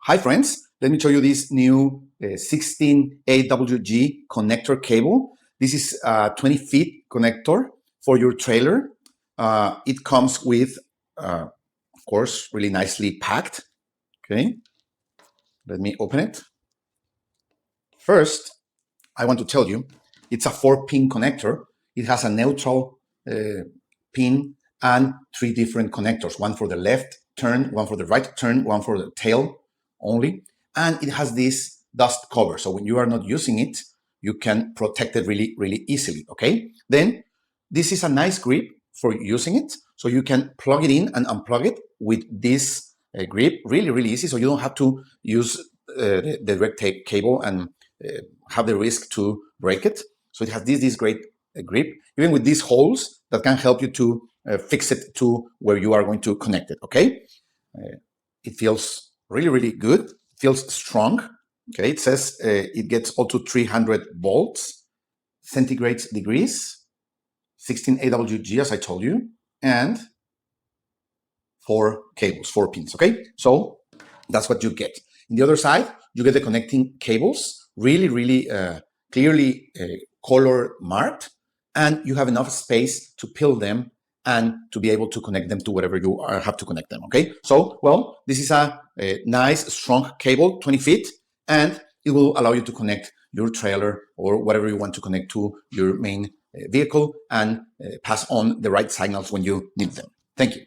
Hi friends, let me show you this new 16 AWG connector cable. This is a 20 feet connector for your trailer. It comes with, of course, really nicely packed. Okay, let me open it. First, I want to tell you, it's a 4-pin connector. It has a neutral pin and 3 different connectors, one for the left turn, one for the right turn, one for the tail only. And it has this dust cover. So when you are not using it, you can protect it really, really easily. Okay. Then this is a nice grip for using it. So you can plug it in and unplug it with this grip really, really easy. So you don't have to use the direct tape cable and have the risk to break it. So it has this great grip, even with these holes that can help you to fix it to where you are going to connect it. Okay. It feels really, really good. It feels strong. Okay. It says it gets up to 300 volts, centigrade degrees, 16 AWG, as I told you, and 4 cables, 4 pins. Okay. So that's what you get. In the other side, you get the connecting cables, really, really clearly color marked, and you have enough space to peel them and to be able to connect them to whatever you have to connect them. Okay. So, well, this is a nice, strong cable, 20 feet, and it will allow you to connect your trailer or whatever you want to connect to your main vehicle and pass on the right signals when you need them. Thank you.